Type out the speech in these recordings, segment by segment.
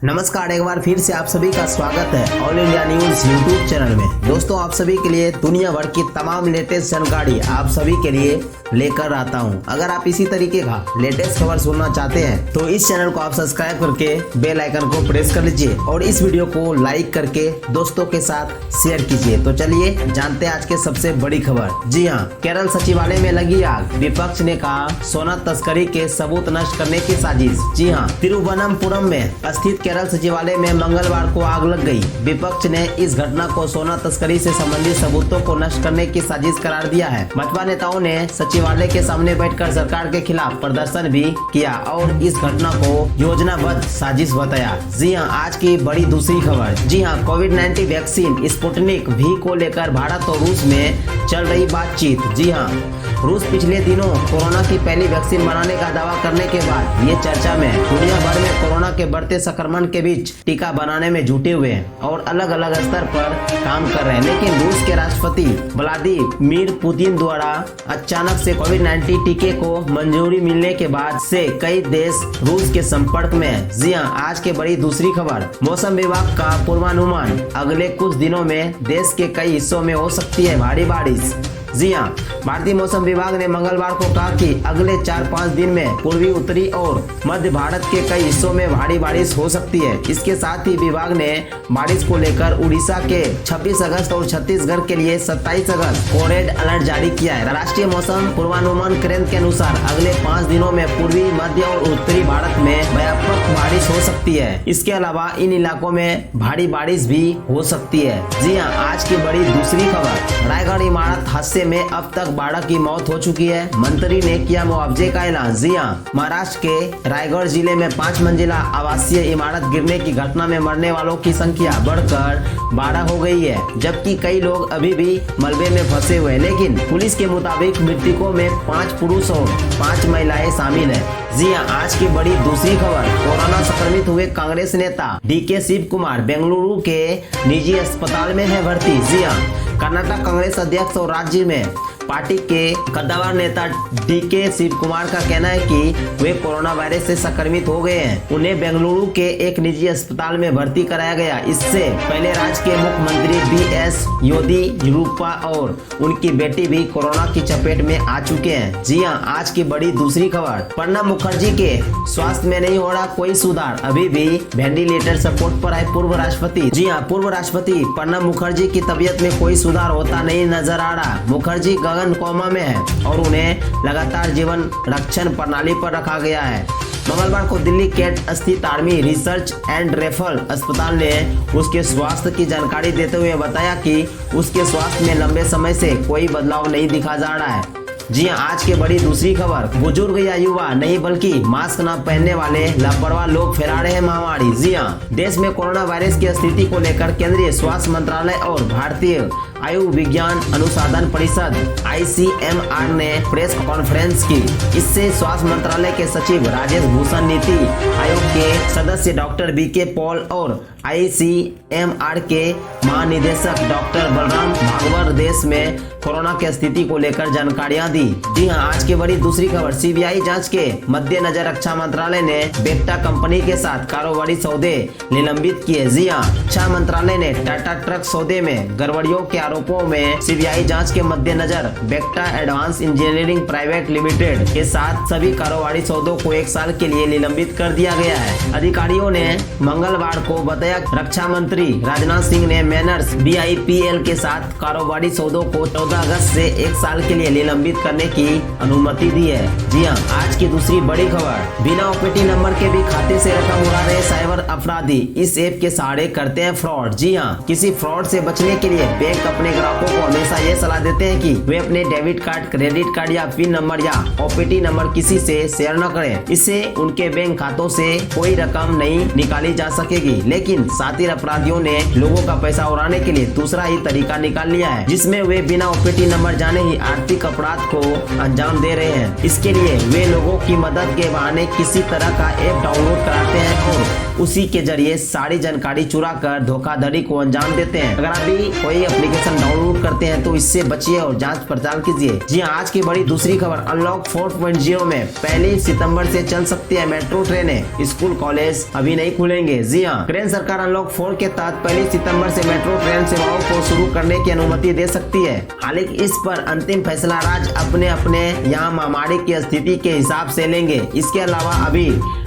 नमस्कार, एक बार फिर से आप सभी का स्वागत है all India news YouTube channel में। दोस्तों, आप सभी के लिए दुनिया भर की तमाम लेटेस्ट जानकारी आप सभी के लिए लेकर आता हूं। अगर आप इसी तरीके का लेटेस्ट खबर सुनना चाहते हैं तो इस चैनल को आप सब्सक्राइब करके बेल आइकन को प्रेस कर लीजिए और इस वीडियो को लाइक करके दोस्तों के साथ शेयर कीजिए। तो चलिए जानते हैं आज के सबसे बड़ी खबर। जी हाँ, केरल सचिवालय में लगी आग, विपक्ष ने कहा सोना तस्करी के सबूत नष्ट करने की साजिश। जी हाँ, तिरुवनंतपुरम में स्थित केरल सचिवालय में मंगलवार को आग लग गई। विपक्ष ने इस घटना को सोना तस्करी से संबंधित सबूतों को नष्ट करने की साजिश करार दिया है। भाजपा नेताओं ने सचिवालय के सामने बैठकर सरकार के खिलाफ प्रदर्शन भी किया और इस घटना को योजनाबद्ध साजिश बताया। जी हाँ, आज की बड़ी दूसरी खबर। जी हाँ, कोविड-19 वैक्सीन स्पुतनिक V को लेकर भारत और रूस में चल रही बातचीत। जी हाँ, रूस पिछले दिनों कोरोना की पहली वैक्सीन बनाने का दावा करने के बाद ये चर्चा में दुनिया भर में कोरोना के बढ़ते संक्रमण के बीच टीका बनाने में जुटे हुए हैं और अलग अलग स्तर पर काम कर रहे हैं। लेकिन रूस के राष्ट्रपति व्लादिमीर पुतिन द्वारा अचानक से कोविड-19 टीके को मंजूरी मिलने के बाद से कई देश रूस के संपर्क में है। जी हाँ, आज के बड़ी दूसरी खबर। मौसम विभाग का पूर्वानुमान, अगले कुछ दिनों में देश के कई हिस्सों में हो सकती है भारी बारिश। जी हाँ, भारतीय मौसम विभाग ने मंगलवार को कहा कि अगले 4-5 दिन में पूर्वी, उत्तरी और मध्य भारत के कई हिस्सों में भारी बारिश हो सकती है। इसके साथ ही विभाग ने बारिश को लेकर उड़ीसा के 26 अगस्त और छत्तीसगढ़ के लिए 27 अगस्त को रेड अलर्ट जारी किया है। राष्ट्रीय मौसम पूर्वानुमान केंद्र के अनुसार अगले 5 दिनों में पूर्वी, मध्य और उत्तरी भारत में व्यापक बारिश हो सकती है। इसके अलावा इन इलाकों में भारी बारिश भी हो सकती है। जी हाँ, आज की बड़ी दूसरी खबर। रायगढ़ इमारत हादसे में अब तक 12 की मौत हो चुकी है। मंत्री ने किया मुआवजे का ऐलान। जी हाँ, महाराष्ट्र के रायगढ़ जिले में 5 मंजिला आवासीय इमारत गिरने की घटना में मरने वालों की संख्या बढ़कर 12 हो गई है, जबकि कई लोग अभी भी मलबे में फंसे हुए हैं। लेकिन पुलिस के मुताबिक मृतकों में 5 पुरुष और 5 महिलाएं शामिल है। जी हाँ, आज की बड़ी दूसरी खबर। कोरोना संक्रमित हुए कांग्रेस नेता DK शिव कुमार बेंगलुरु के निजी अस्पताल में है भर्ती। जी हाँ, कर्नाटक कांग्रेस अध्यक्ष और राज्य में पार्टी के कद्दावर नेता DK शिव कुमार का कहना है कि वे कोरोना वायरस से संक्रमित हो गए हैं। उन्हें बेंगलुरु के एक निजी अस्पताल में भर्ती कराया गया। इससे पहले राज्य के मुख्यमंत्री BS येदियुरप्पा और उनकी बेटी भी कोरोना की चपेट में आ चुके हैं। जी हाँ, आज की बड़ी दूसरी खबर। प्रणब मुखर्जी के स्वास्थ्य में नहीं हो रहा कोई सुधार, अभी भी वेंटिलेटर सपोर्ट पर है पूर्व राष्ट्रपति। जी हाँ, पूर्व राष्ट्रपति प्रणब मुखर्जी की तबीयत में कोई सुधार होता नहीं नजर आ रहा। मुखर्जी गगन कोमा में है और उन्हें लगातार जीवन रक्षण प्रणाली पर रखा गया है। मंगलवार को दिल्ली कैट स्थित आर्मी रिसर्च एंड रेफरल अस्पताल ने उसके स्वास्थ्य की जानकारी देते हुए बताया कि उसके स्वास्थ्य में लंबे समय से कोई बदलाव नहीं दिखा जा रहा है। जी हाँ, आज की बड़ी दूसरी खबर। बुजुर्ग या युवा नहीं बल्कि मास्क न पहनने वाले लापरवाह लोग फैला रहे हैं महामारी। जी हाँ, देश में कोरोना वायरस की स्थिति को लेकर केंद्रीय स्वास्थ्य मंत्रालय और भारतीय आयुर्विज्ञान अनुसंधान परिषद ICMR ने प्रेस कॉन्फ्रेंस की। इससे स्वास्थ्य मंत्रालय के सचिव राजेश भूषण, नीति आयोग के सदस्य डॉक्टर BK पॉल और ICMR के महानिदेशक डॉक्टर बलराम भार्गव देश में कोरोना की स्थिति को लेकर जानकारियां दी। जी हाँ, आज की बड़ी दूसरी खबर। CBI जांच के मद्देनजर रक्षा मंत्रालय ने बेक्टा कंपनी के साथ कारोबारी सौदे निलंबित किए। जी हाँ, रक्षा मंत्रालय ने टाटा ट्रक सौदे में गड़बड़ियों के आरोपों में CBI जांच के मद्देनजर Bekta advance engineering private limited के साथ सभी कारोबारी सौदों को 1 साल के लिए निलंबित कर दिया गया है। अधिकारियों ने मंगलवार को बताया रक्षा मंत्री राजनाथ सिंह ने मैनर्स BIPL के साथ कारोबारी सौदों को 14 अगस्त से 1 साल के लिए निलंबित करने की अनुमति दी है। जी हाँ, आज की दूसरी बड़ी खबर। बिना OPT नंबर के भी खाते से रकम उड़ा रहे साइबर अपराधी इस ऐप के सहारे करते हैं फ्रॉड। जी हाँ, किसी फ्रॉड से बचने के लिए बैंक अपने ग्राहकों को हमेशा ये सलाह देते हैं कि वे अपने डेबिट कार्ड, क्रेडिट कार्ड या पिन नंबर या OPT नंबर किसी से शेयर न करें। इससे उनके बैंक खातों से कोई रकम नहीं निकाली जा सकेगी। लेकिन शातिर अपराधियों ने लोगों का पैसा उड़ाने के लिए दूसरा ही तरीका निकाल लिया है, जिसमें वे बिना OPT नंबर जाने ही आर्थिक अपराध को अंजाम दे रहे हैं। इसके लिए वे लोगों की मदद के बहाने किसी तरह का ऐप डाउनलोड कराते हैं और उसी के जरिए सारी जानकारी चुरा कर धोखाधड़ी को अंजाम देते हैं। अगर अभी कोई एप्लीकेशन एप्लीकेशन डाउनलोड करते हैं तो इससे बचिए और जांच पड़ताल कीजिए। जी हाँ, आज की बड़ी दूसरी खबर, अनलॉक 4.0 में 1 सितंबर से चल सकती है मेट्रो ट्रेनें, स्कूल कॉलेज अभी नहीं खुलेंगे। जी हाँ, केंद्र सरकार अनलॉक 4 के तहत 1 सितंबर से मेट्रो ट्रेन सेवाओं को शुरू करने की अनुमति दे सकती है। हालांकि इस पर अंतिम फैसला राज्य अपने यहाँ महामारी की स्थिति के हिसाब से लेंगे। इसके अलावा अभी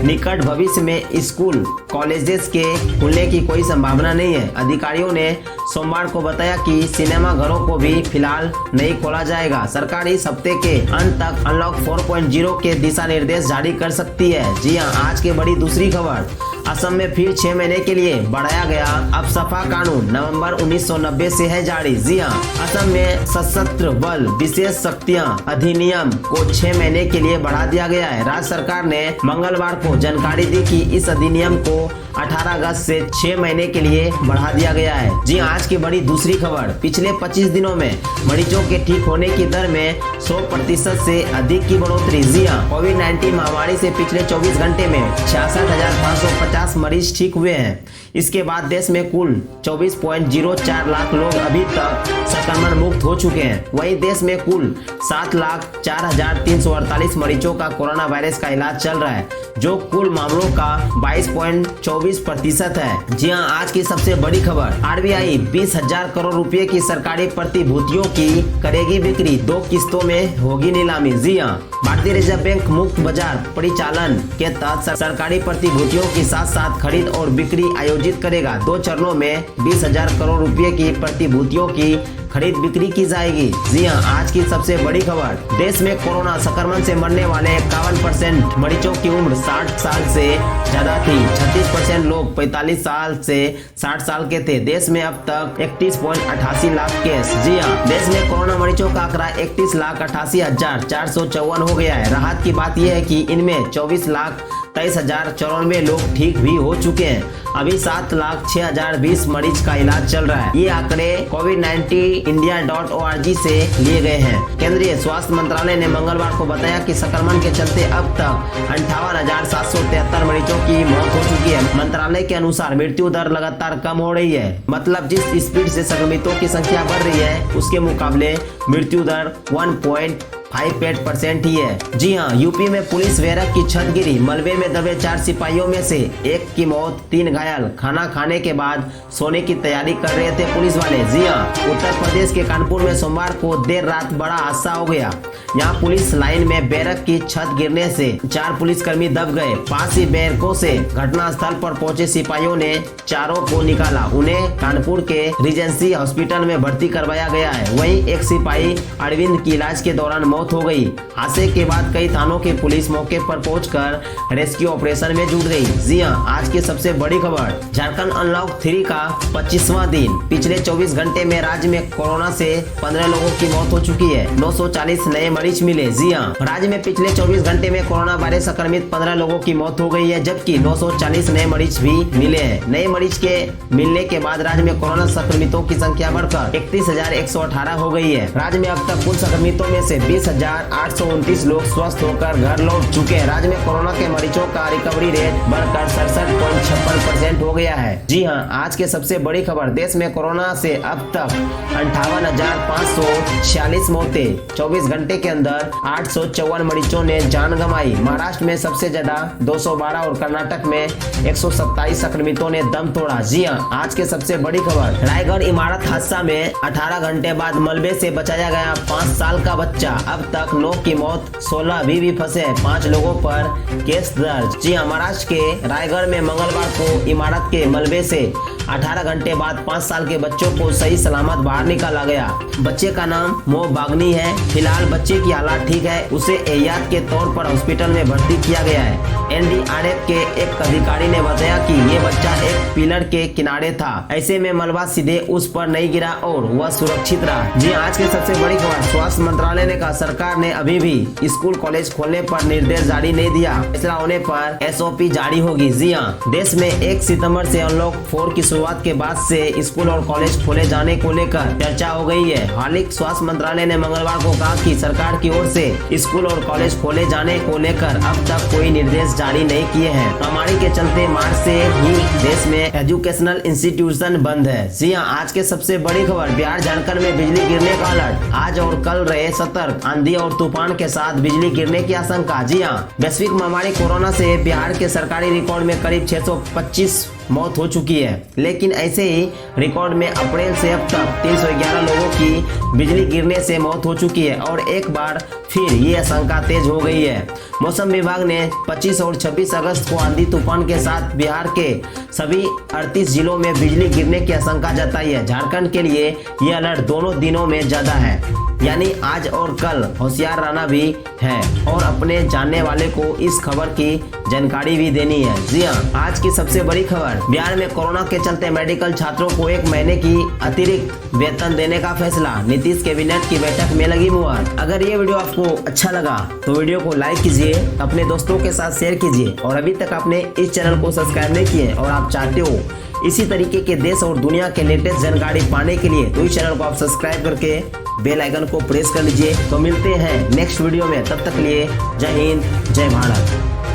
निकट भविष्य में स्कूल कॉलेजेस के खुलने की कोई संभावना नहीं है। अधिकारियों ने सोमवार को बताया कि सिनेमा घरों को भी फिलहाल नहीं खोला जाएगा। सरकार इस हफ्ते के अंत तक अनलॉक 4.0 के दिशा निर्देश जारी कर सकती है। जी हां, आज की बड़ी दूसरी खबर, असम में फिर 6 महीने के लिए बढ़ाया गया अफस्पा कानून, नवंबर 1990 से है जारी। जी हां, असम में सशस्त्र बल विशेष शक्तियां अधिनियम को 6 महीने के लिए बढ़ा दिया गया है। राज्य सरकार ने मंगलवार को जानकारी दी कि इस अधिनियम को 18 अगस्त से 6 महीने के लिए बढ़ा दिया गया है। जी आज की बड़ी दूसरी खबर, पिछले 25 दिनों में मरीजों के ठीक होने की दर में 100% से अधिक की बढ़ोतरी। जी हाँ, कोविड-19 महामारी से पिछले 24 घंटे में 66,550 मरीज ठीक हुए हैं। इसके बाद देश में कुल 24.04 लाख लोग अभी तक संक्रमण मुक्त हो चुके हैं। वहीं देश में कुल 7,04,348 मरीजों का कोरोना वायरस का इलाज चल रहा है, जो कुल मामलों का 22.24% है। जी हाँ, आज की सबसे बड़ी खबर, आरबीआई 20,000 करोड़ रुपए की सरकारी प्रतिभूतियों की करेगी बिक्री, 2 किस्तों में होगी नीलामी। जी हाँ, भारतीय रिजर्व बैंक मुक्त बाजार परिचालन के तहत सरकारी प्रतिभूतियों की साथ साथ खरीद और बिक्री आयोजित करेगा। 2 चरणों में 20,000 करोड़ रुपए की प्रतिभूतियों की खरीद बिक्री की जाएगी। जी हां, आज की सबसे बड़ी खबर, देश में कोरोना संक्रमण से मरने वाले 51% मरीजों की उम्र 60 साल से ज्यादा थी। 36% लोग 45 साल से 60 साल के थे। देश में अब तक 31.88 लाख केस। जी हां, देश में कोरोना मरीजों का आंकड़ा 31,88,454 हो गया है। राहत की बात यह है कि इनमें 24,23,094 लोग ठीक भी हो चुके हैं। अभी 7,06,020 मरीज का इलाज चल रहा है। ये आंकड़े covid19india.org से लिए गए हैं। केंद्रीय स्वास्थ्य मंत्रालय ने मंगलवार को बताया कि संक्रमण के चलते अब तक 58,773 मरीजों की मौत हो चुकी है। मंत्रालय के अनुसार मृत्यु दर लगातार कम हो रही है, मतलब जिस स्पीड से संक्रमितों की संख्या बढ़ रही है उसके मुकाबले मृत्यु दर 1.58% ही है। जी हाँ, यूपी में पुलिस बैरक की छत गिरी, मलबे में दबे 4 सिपाहियों में से 1 की मौत, 3 घायल। खाना खाने के बाद सोने की तैयारी कर रहे थे पुलिस वाले। जी हाँ, उत्तर प्रदेश के कानपुर में सोमवार को देर रात बड़ा हादसा हो गया। यहाँ पुलिस लाइन में बैरक की छत गिरने से 4 पुलिसकर्मी दब गए। पास ही बैरकों से घटनास्थल पर पहुंचे सिपाहियों ने चारों को निकाला। उन्हें कानपुर के रिजेंसी हॉस्पिटल में भर्ती करवाया गया है। वहीं एक सिपाही अरविंद की इलाज के दौरान मौत हो गई। हादसे के बाद कई थानों की पुलिस मौके पर पहुंचकर रेस्क्यू ऑपरेशन में जुट गई। जी हां, आज की सबसे बड़ी खबर, झारखंड अनलॉक 3 का 25वां दिन। पिछले 24 घंटे में राज्य में कोरोना से 15 लोगों की मौत हो चुकी है। 940 नए मरीज मिले। जी हां, राज्य में पिछले 24 घंटे में कोरोना वायरस संक्रमित 15 लोगों की मौत हो गई है, जबकि 940 नए मरीज भी मिले हैं। नए मरीज के मिलने के बाद राज्य में कोरोना संक्रमितों की संख्या बढ़कर 31,118 हो गई है। राज्य में अब तक कुल संक्रमितों में से 20,829 लोग स्वस्थ होकर घर लौट चुके हैं। राज्य में कोरोना के मरीजों का रिकवरी रेट बढ़कर 67.56% हो गया है। जी हां, आज के सबसे बड़ी खबर, देश में कोरोना से अब तक 58,546 मौतें, 24 घंटे के अंदर 854 मरीजों ने जान गंवाई। महाराष्ट्र में सबसे ज्यादा 212 और कर्नाटक में 127 संक्रमितों ने दम तोड़ा। जी हां, आज के सबसे बड़ी खबर, रायगढ़ इमारत हादसा में 18 घंटे बाद मलबे से बचाया गया 5 साल का बच्चा। अब तक 9 की मौत, 16 अभी भी फंसे, 5 लोगों पर केस दर्ज। जी हां, महाराष्ट्र के रायगढ़ में मंगलवार को इमारत के मलबे से 18 घंटे बाद 5 साल के बच्चों को सही सलामत बाहर निकाला गया। बच्चे का नाम मो बागनी है। फिलहाल बच्चे की हालत ठीक है, उसे एहतियात के तौर पर हॉस्पिटल में भर्ती किया गया है। एनडीआरएफ के एक अधिकारी ने बताया कि ये बच्चा एक पिलर के किनारे था, ऐसे में मलबा सीधे उस पर नहीं गिरा और वह सुरक्षित रहा। जी आज के सबसे बड़ी खबर, स्वास्थ्य मंत्रालय ने कहा सरकार ने अभी भी स्कूल कॉलेज खोलने पर निर्देश जारी नहीं दिया, फैसला होने पर एसओपी जारी होगी। जी हाँ, देश में 1 सितंबर से अनलॉक 4 की शुरुआत के बाद से स्कूल और कॉलेज खोले जाने को लेकर चर्चा हो गई है। हालांकि स्वास्थ्य मंत्रालय ने मंगलवार को कहा कि सरकार की ओर से स्कूल और कॉलेज खोले जाने को लेकर अब तक कोई निर्देश जारी नहीं किए हैं। महामारी के चलते मार्च से ही देश में एजुकेशनल इंस्टीट्यूशन बंद है। जी हाँ, आज के सबसे बड़ी खबर, बिहार झारखंड में बिजली गिरने का अलर्ट। आज और कल रहे सतर्क, आंधी और तूफान के साथ बिजली गिरने की आशंका। जी हाँ, वैश्विक महामारी कोरोना से बिहार के सरकारी रिकॉर्ड में करीब 625 मौत हो चुकी है, लेकिन ऐसे ही रिकॉर्ड में अप्रैल से अब तक 311 लोगों की बिजली गिरने से मौत हो चुकी है और एक बार फिर ये आशंका तेज हो गई है। मौसम विभाग ने 25 और 26 अगस्त को आंधी तूफान के साथ बिहार के सभी 38 जिलों में बिजली गिरने की आशंका जताई है। झारखंड के लिए ये अलर्ट दोनों दिनों में ज्यादा है, यानी आज और कल होशियार रहना भी है और अपने जानने वाले को इस खबर की जानकारी भी देनी है। जी हाँ, आज की सबसे बड़ी खबर, बिहार में कोरोना के चलते मेडिकल छात्रों को 1 महीने की अतिरिक्त वेतन देने का फैसला, नीतीश कैबिनेट की बैठक में लगी मुहर। अगर ये वीडियो आपको अच्छा लगा तो वीडियो को लाइक कीजिए, अपने दोस्तों के साथ शेयर कीजिए और अभी तक आपने इस चैनल को सब्सक्राइब नहीं किए और आप चाहते हो इसी तरीके के देश और दुनिया के लेटेस्ट जानकारी पाने के लिए तो इस चैनल को आप सब्सक्राइब करके बेल आइकन को प्रेस कर लीजिए। तो मिलते हैं नेक्स्ट वीडियो में, तब तक के लिए जय हिंद, जय भारत।